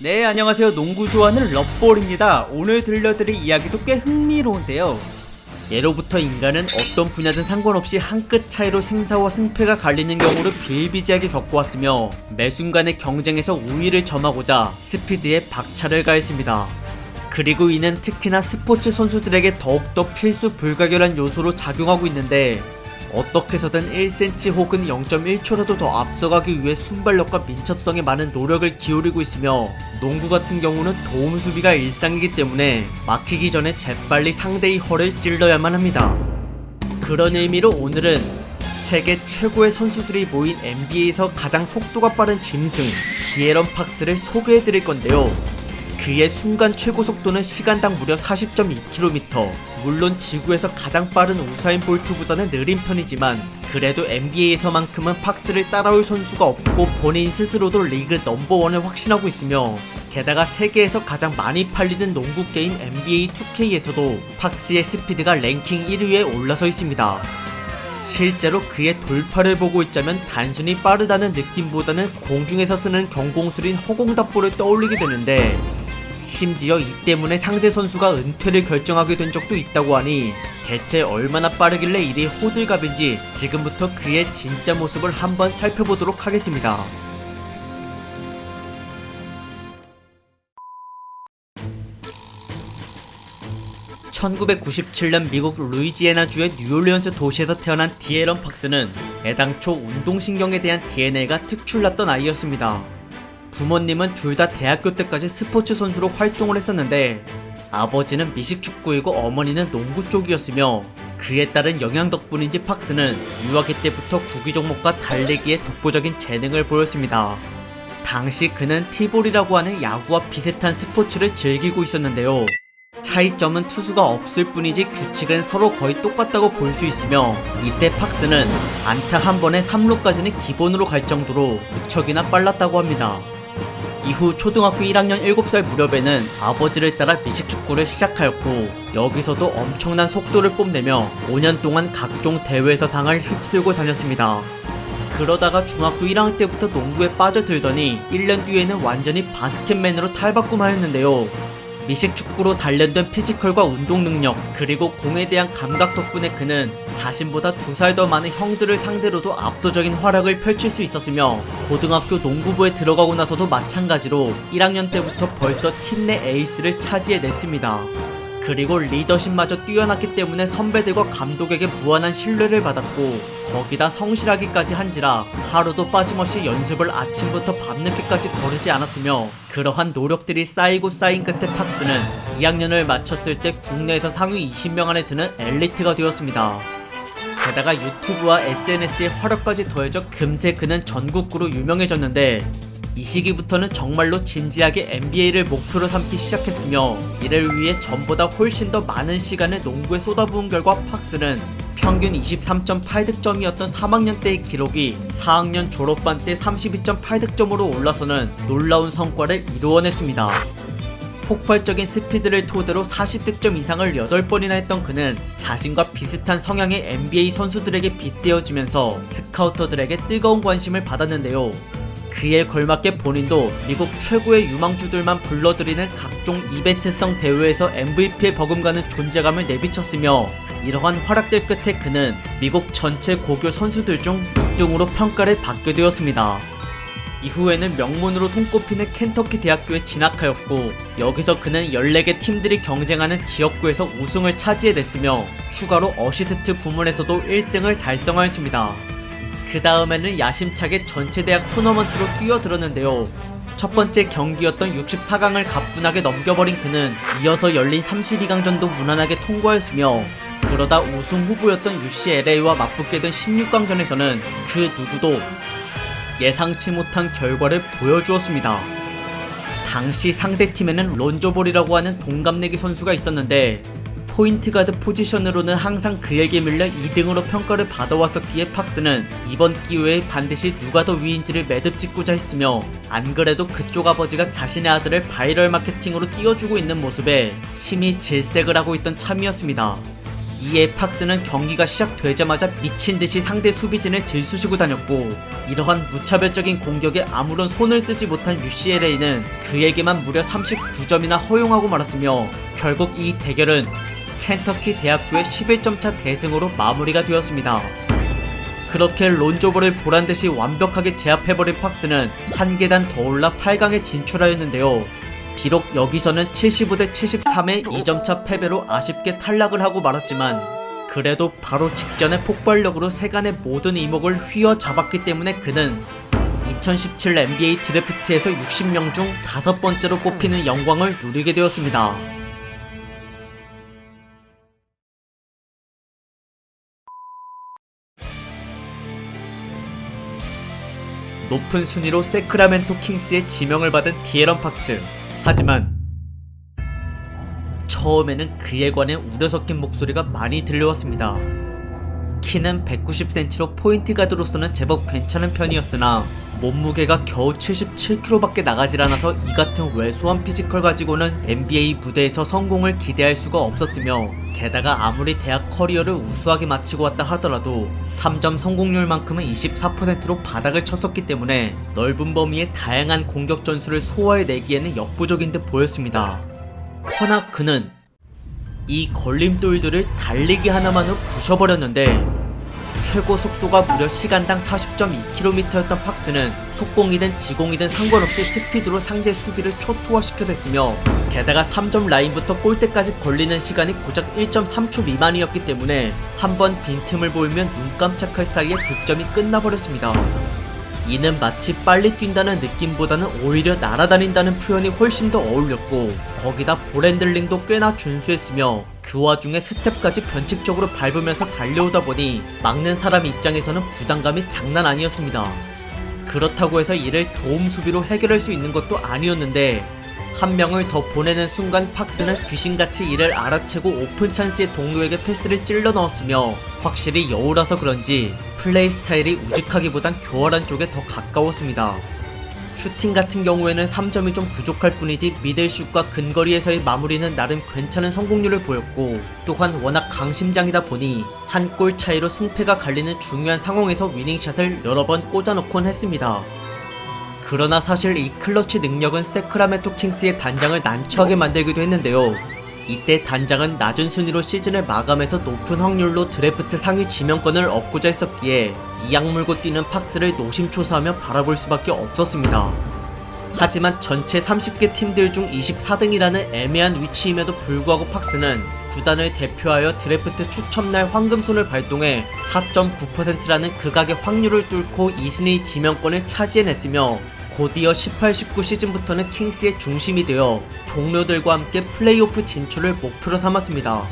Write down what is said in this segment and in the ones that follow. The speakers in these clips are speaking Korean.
네, 안녕하세요. 농구 좋아하는 럽볼입니다. 오늘 들려드릴 이야기도 꽤 흥미로운데요. 예로부터 인간은 어떤 분야든 상관없이 한 끗 차이로 생사와 승패가 갈리는 경우를 비일비재하게 겪어왔으며 매 순간의 경쟁에서 우위를 점하고자 스피드에 박차를 가했습니다. 그리고 이는 특히나 스포츠 선수들에게 더욱더 필수 불가결한 요소로 작용하고 있는데, 어떻게 해서든 1cm 혹은 0.1초라도 더 앞서가기 위해 순발력과 민첩성에 많은 노력을 기울이고 있으며, 농구 같은 경우는 도움 수비가 일상이기 때문에 막히기 전에 재빨리 상대의 허를 찔러야만 합니다. 그런 의미로 오늘은 세계 최고의 선수들이 모인 NBA에서 가장 속도가 빠른 짐승 디에런 팍스를 소개해드릴 건데요. 그의 순간 최고 속도는 시간당 무려 40.2km. 물론 지구에서 가장 빠른 우사인 볼트보다는 느린 편이지만 그래도 NBA에서만큼은 팍스를 따라올 선수가 없고 본인 스스로도 리그 넘버원을 확신하고 있으며, 게다가 세계에서 가장 많이 팔리는 농구 게임 NBA 2K에서도 팍스의 스피드가 랭킹 1위에 올라서 있습니다. 실제로 그의 돌파를 보고 있자면 단순히 빠르다는 느낌보다는 공중에서 쓰는 경공술인 허공답보를 떠올리게 되는데, 심지어 이 때문에 상대 선수가 은퇴를 결정하게 된 적도 있다고 하니 대체 얼마나 빠르길래 이리 호들갑인지 지금부터 그의 진짜 모습을 한번 살펴보도록 하겠습니다. (1997년) 미국 루이지애나주의 뉴올리언스 도시에서 태어난 디에런 팍스는 애당초 운동신경에 대한 DNA가 특출났던 아이였습니다. 부모님은 둘 다 대학교 때까지 스포츠 선수로 활동을 했었는데, 아버지는 미식축구이고 어머니는 농구 쪽이었으며, 그에 따른 영향 덕분인지 팍스는 유아기 때부터 구기 종목과 달리기에 독보적인 재능을 보였습니다. 당시 그는 티볼이라고 하는 야구와 비슷한 스포츠를 즐기고 있었는데요. 차이점은 투수가 없을 뿐이지 규칙은 서로 거의 똑같다고 볼 수 있으며, 이때 팍스는 안타 한 번에 3루까지는 기본으로 갈 정도로 무척이나 빨랐다고 합니다. 이후 초등학교 1학년 7살 무렵에는 아버지를 따라 미식축구를 시작하였고, 여기서도 엄청난 속도를 뽐내며 5년 동안 각종 대회에서 상을 휩쓸고 다녔습니다. 그러다가 중학교 1학년 때부터 농구에 빠져들더니 1년 뒤에는 완전히 바스켓맨으로 탈바꿈하였는데요. 미식축구로 단련된 피지컬과 운동 능력, 그리고 공에 대한 감각 덕분에 그는 자신보다 2살 더 많은 형들을 상대로도 압도적인 활약을 펼칠 수 있었으며, 고등학교 농구부에 들어가고 나서도 마찬가지로 1학년 때부터 벌써 팀 내 에이스를 차지해냈습니다. 그리고 리더십마저 뛰어났기 때문에 선배들과 감독에게 무한한 신뢰를 받았고, 거기다 성실하기까지 한지라 하루도 빠짐없이 연습을 아침부터 밤늦게까지 거르지 않았으며, 그러한 노력들이 쌓이고 쌓인 끝에 팍스는 2학년을 마쳤을 때 국내에서 상위 20명 안에 드는 엘리트가 되었습니다. 게다가 유튜브와 SNS의 화력까지 더해져 금세 그는 전국구로 유명해졌는데, 이 시기부터는 정말로 진지하게 NBA를 목표로 삼기 시작했으며, 이를 위해 전보다 훨씬 더 많은 시간을 농구에 쏟아부은 결과 팍스는 평균 23.8득점이었던 3학년 때의 기록이 4학년 졸업반 때 32.8득점으로 올라서는 놀라운 성과를 이루어냈습니다. 폭발적인 스피드를 토대로 40득점 이상을 8번이나 했던 그는 자신과 비슷한 성향의 NBA 선수들에게 빗대어지면서 스카우터들에게 뜨거운 관심을 받았는데요. 그에 걸맞게 본인도 미국 최고의 유망주들만 불러들이는 각종 이벤트성 대회에서 MVP에 버금가는 존재감을 내비쳤으며, 이러한 활약들 끝에 그는 미국 전체 고교 선수들 중 6등으로 평가를 받게 되었습니다. 이후에는 명문으로 손꼽히는 켄터키 대학교에 진학하였고, 여기서 그는 14개 팀들이 경쟁하는 지역구에서 우승을 차지해냈으며, 추가로 어시스트 부문에서도 1등을 달성하였습니다. 그 다음에는 야심차게 전체대학 토너먼트로 뛰어들었는데요. 첫 번째 경기였던 64강을 가뿐하게 넘겨버린 그는 이어서 열린 32강전도 무난하게 통과했으며, 그러다 우승 후보였던 UCLA와 맞붙게 된 16강전에서는 그 누구도 예상치 못한 결과를 보여주었습니다. 당시 상대팀에는 론조볼이라고 하는 동갑내기 선수가 있었는데, 포인트가드 포지션으로는 항상 그에게 밀려 2등으로 평가를 받아왔었기에 팍스는 이번 기회에 반드시 누가 더 위인지를 매듭짓고자 했으며, 안 그래도 그쪽 아버지가 자신의 아들을 바이럴 마케팅으로 띄워주고 있는 모습에 심히 질색을 하고 있던 참이었습니다. 이에 팍스는 경기가 시작되자마자 미친듯이 상대 수비진을 들쑤시고 다녔고, 이러한 무차별적인 공격에 아무런 손을 쓰지 못한 UCLA는 그에게만 무려 39점이나 허용하고 말았으며, 결국 이 대결은 켄터키 대학교의 11점 차 대승으로 마무리가 되었습니다. 그렇게 론조볼을 보란듯이 완벽하게 제압해버린 팍스는 한 계단 더 올라 8강에 진출하였는데요. 비록 여기서는 75대 73의 2점차 패배로 아쉽게 탈락을 하고 말았지만, 그래도 바로 직전의 폭발력으로 세간의 모든 이목을 휘어잡았기 때문에 그는 2017 NBA 드래프트에서 60명 중 5번째로 뽑히는 영광을 누리게 되었습니다. 높은 순위로 세크라멘토 킹스의 지명을 받은 디에런 팍스. 하지만 처음에는 그에 관해 우려 섞인 목소리가 많이 들려왔습니다. 키는 190cm로 포인트 가드로서는 제법 괜찮은 편이었으나 몸무게가 겨우 77kg밖에 나가질 않아서 이 같은 왜소한 피지컬 가지고는 NBA 무대에서 성공을 기대할 수가 없었으며, 게다가 아무리 대학 커리어를 우수하게 마치고 왔다 하더라도 3점 성공률만큼은 24%로 바닥을 쳤었기 때문에 넓은 범위의 다양한 공격 전술을 소화해내기에는 역부족인 듯 보였습니다. 허나 그는 이 걸림돌들을 달리기 하나만으로 부셔버렸는데, 최고 속도가 무려 시간당 40.2km였던 팍스는 속공이든 지공이든 상관없이 스피드로 상대 수비를 초토화시켜댔으며, 게다가 3점 라인부터 골대까지 걸리는 시간이 고작 1.3초 미만이었기 때문에 한 번 빈틈을 보이면 눈 깜짝할 사이에 득점이 끝나버렸습니다. 이는 마치 빨리 뛴다는 느낌보다는 오히려 날아다닌다는 표현이 훨씬 더 어울렸고, 거기다 볼핸들링도 꽤나 준수했으며, 그 와중에 스텝까지 변칙적으로 밟으면서 달려오다 보니 막는 사람 입장에서는 부담감이 장난 아니었습니다. 그렇다고 해서 이를 도움 수비로 해결할 수 있는 것도 아니었는데, 한 명을 더 보내는 순간 팍스는 귀신같이 이를 알아채고 오픈 찬스의 동료에게 패스를 찔러 넣었으며, 확실히 여우라서 그런지 플레이 스타일이 우직하기보단 교활한 쪽에 더 가까웠습니다. 슈팅 같은 경우에는 3점이 좀 부족할 뿐이지 미들슛과 근거리에서의 마무리는 나름 괜찮은 성공률을 보였고, 또한 워낙 강심장이다 보니 한 골 차이로 승패가 갈리는 중요한 상황에서 위닝샷을 여러 번 꽂아놓곤 했습니다. 그러나 사실 이 클러치 능력은 세크라멘토 킹스의 단장을 난처하게 만들기도 했는데요. 이때 단장은 낮은 순위로 시즌을 마감해서 높은 확률로 드래프트 상위 지명권을 얻고자 했었기에 이악 물고 뛰는 팍스를 노심초사하며 바라볼 수밖에 없었습니다. 하지만 전체 30개 팀들 중 24등이라는 애매한 위치임에도 불구하고 팍스는 구단을 대표하여 드래프트 추첨날 황금손을 발동해 4.9%라는 극악의 확률을 뚫고 2순위 지명권을 차지해냈으며, 곧이어 18-19 시즌부터는 킹스의 중심이 되어 동료들과 함께 플레이오프 진출을 목표로 삼았습니다.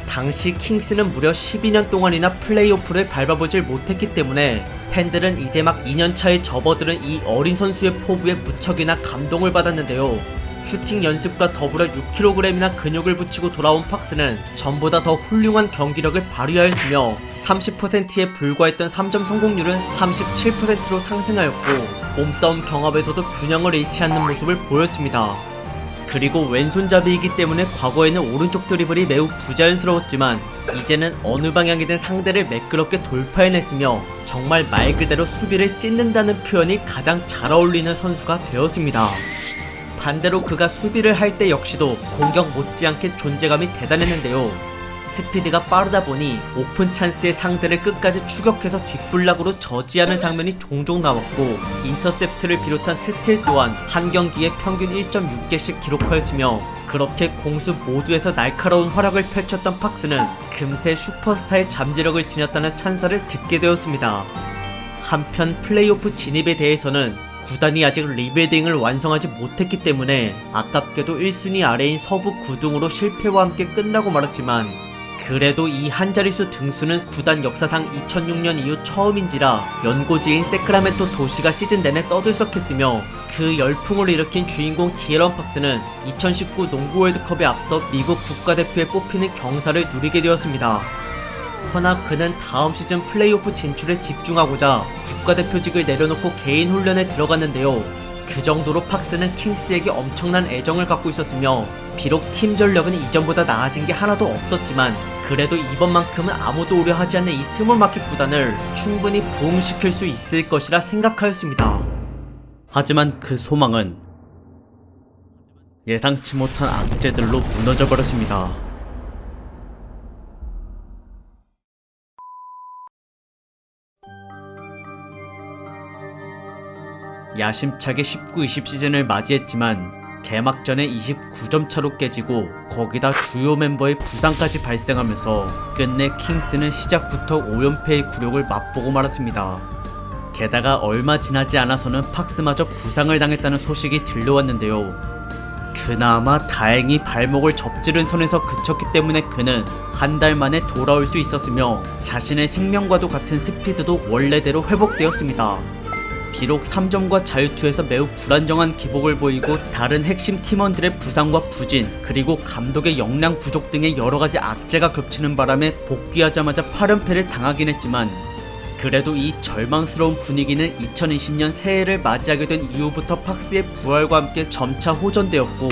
당시 킹스는 무려 12년 동안이나 플레이오프를 밟아보질 못했기 때문에 팬들은 이제 막 2년차에 접어드는 이 어린 선수의 포부에 무척이나 감동을 받았는데요. 슈팅 연습과 더불어 6kg이나 근육을 붙이고 돌아온 팍스는 전보다 더 훌륭한 경기력을 발휘하였으며, 30%에 불과했던 3점 성공률은 37%로 상승하였고, 몸싸움 경합에서도 균형을 잃지 않는 모습을 보였습니다. 그리고 왼손잡이이기 때문에 과거에는 오른쪽 드리블이 매우 부자연스러웠지만 이제는 어느 방향이든 상대를 매끄럽게 돌파해냈으며, 정말 말 그대로 수비를 찢는다는 표현이 가장 잘 어울리는 선수가 되었습니다. 반대로 그가 수비를 할 때 역시도 공격 못지않게 존재감이 대단했는데요. 스피드가 빠르다 보니 오픈 찬스의 상대를 끝까지 추격해서 뒷블락으로 저지하는 장면이 종종 나왔고, 인터셉트를 비롯한 스틸 또한 한 경기에 평균 1.6개씩 기록하였으며, 그렇게 공수 모두에서 날카로운 활약을 펼쳤던 팍스는 금세 슈퍼스타의 잠재력을 지녔다는 찬사를 듣게 되었습니다. 한편 플레이오프 진입에 대해서는 구단이 아직 리빌딩을 완성하지 못했기 때문에 아깝게도 1순위 아래인 서부 9등으로 실패와 함께 끝나고 말았지만, 그래도 이 한자릿수 등수는 구단 역사상 2006년 이후 처음인지라 연고지인 세크라멘토 도시가 시즌 내내 떠들썩했으며, 그 열풍을 일으킨 주인공 디에런 팍스는 2019 농구 월드컵에 앞서 미국 국가대표에 뽑히는 경사를 누리게 되었습니다. 허나 그는 다음 시즌 플레이오프 진출에 집중하고자 국가대표직을 내려놓고 개인 훈련에 들어갔는데요. 그 정도로 팍스는 킹스에게 엄청난 애정을 갖고 있었으며, 비록 팀 전력은 이전보다 나아진 게 하나도 없었지만 그래도 이번만큼은 아무도 우려하지 않는 이 스몰마켓 구단을 충분히 부흥시킬 수 있을 것이라 생각하였습니다. 하지만 그 소망은 예상치 못한 악재들로 무너져버렸습니다. 야심차게 19-20 시즌을 맞이했지만 개막전에 29점 차로 깨지고 거기다 주요 멤버의 부상까지 발생하면서 끝내 킹스는 시작부터 5연패의 굴욕을 맛보고 말았습니다. 게다가 얼마 지나지 않아서는 팍스마저 부상을 당했다는 소식이 들려왔는데요. 그나마 다행히 발목을 접지른 선에서 그쳤기 때문에 그는 한 달 만에 돌아올 수 있었으며 자신의 생명과도 같은 스피드도 원래대로 회복되었습니다. 비록 3점과 자유투에서 매우 불안정한 기복을 보이고 다른 핵심 팀원들의 부상과 부진, 그리고 감독의 역량 부족 등의 여러가지 악재가 겹치는 바람에 복귀하자마자 8연패를 당하긴 했지만 그래도 이 절망스러운 분위기는 2020년 새해를 맞이하게 된 이후부터 팍스의 부활과 함께 점차 호전되었고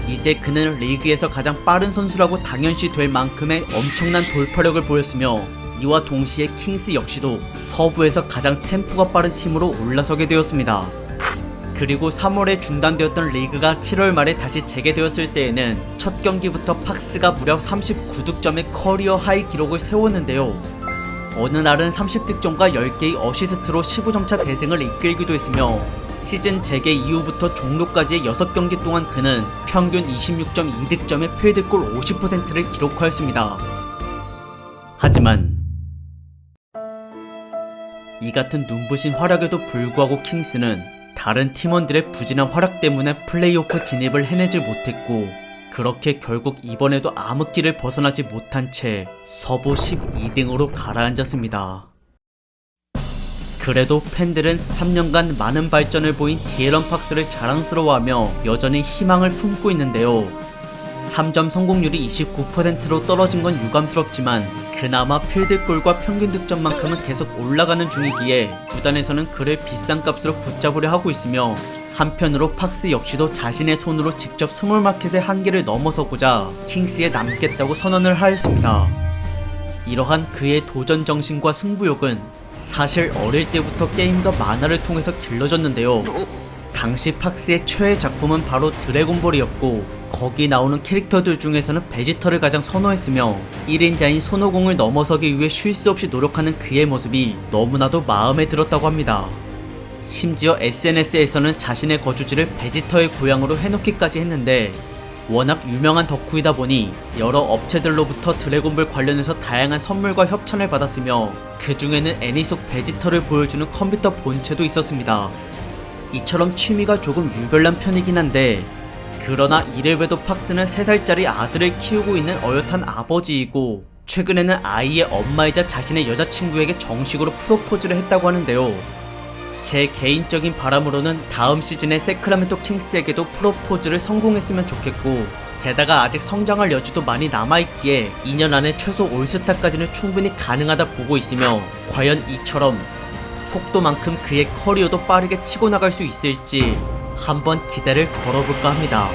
이제 그는 리그에서 가장 빠른 선수라고 당연시 될 만큼의 엄청난 돌파력을 보였으며 이와 동시에 킹스 역시도 서부에서 가장 템포가 빠른 팀으로 올라서게 되었습니다. 그리고 3월에 중단되었던 리그가 7월 말에 다시 재개되었을 때에는 첫 경기부터 팍스가 무려 39득점의 커리어 하이 기록을 세웠는데요. 어느 날은 30득점과 10개의 어시스트로 15점차 대승을 이끌기도 했으며 시즌 재개 이후부터 종료까지의 6경기 동안 그는 평균 26.2득점의 필드골 50%를 기록하였습니다. 하지만 이 같은 눈부신 활약에도 불구하고 킹스는 다른 팀원들의 부진한 활약 때문에 플레이오프 진입을 해내지 못했고 그렇게 결국 이번에도 암흑기를 벗어나지 못한 채 서부 12등으로 가라앉았습니다. 그래도 팬들은 3년간 많은 발전을 보인 디에런 팍스를 자랑스러워하며 여전히 희망을 품고 있는데요. 3점 성공률이 29%로 떨어진 건 유감스럽지만 그나마 필드골과 평균 득점만큼은 계속 올라가는 중이기에 구단에서는 그를 비싼 값으로 붙잡으려 하고 있으며 한편으로 팍스 역시도 자신의 손으로 직접 스몰마켓의 한계를 넘어서고자 킹스에 남겠다고 선언을 하였습니다. 이러한 그의 도전 정신과 승부욕은 사실 어릴 때부터 게임과 만화를 통해서 길러졌는데요. 당시 팍스의 최애 작품은 바로 드래곤볼이었고 거기 나오는 캐릭터들 중에서는 베지터를 가장 선호했으며 1인자인 손오공을 넘어서기 위해 쉴 수 없이 노력하는 그의 모습이 너무나도 마음에 들었다고 합니다. 심지어 SNS에서는 자신의 거주지를 베지터의 고향으로 해놓기까지 했는데 워낙 유명한 덕후이다 보니 여러 업체들로부터 드래곤볼 관련해서 다양한 선물과 협찬을 받았으며 그 중에는 애니 속 베지터를 보여주는 컴퓨터 본체도 있었습니다. 이처럼 취미가 조금 유별난 편이긴 한데 그러나 이래봬도 팍스는 3살짜리 아들을 키우고 있는 어엿한 아버지이고 최근에는 아이의 엄마이자 자신의 여자친구에게 정식으로 프로포즈를 했다고 하는데요. 제 개인적인 바람으로는 다음 시즌에 세크라멘토 킹스에게도 프로포즈를 성공했으면 좋겠고 게다가 아직 성장할 여지도 많이 남아있기에 2년 안에 최소 올스타까지는 충분히 가능하다 보고 있으며 과연 이처럼 속도만큼 그의 커리어도 빠르게 치고 나갈 수 있을지 한번 기대를 걸어볼까 합니다.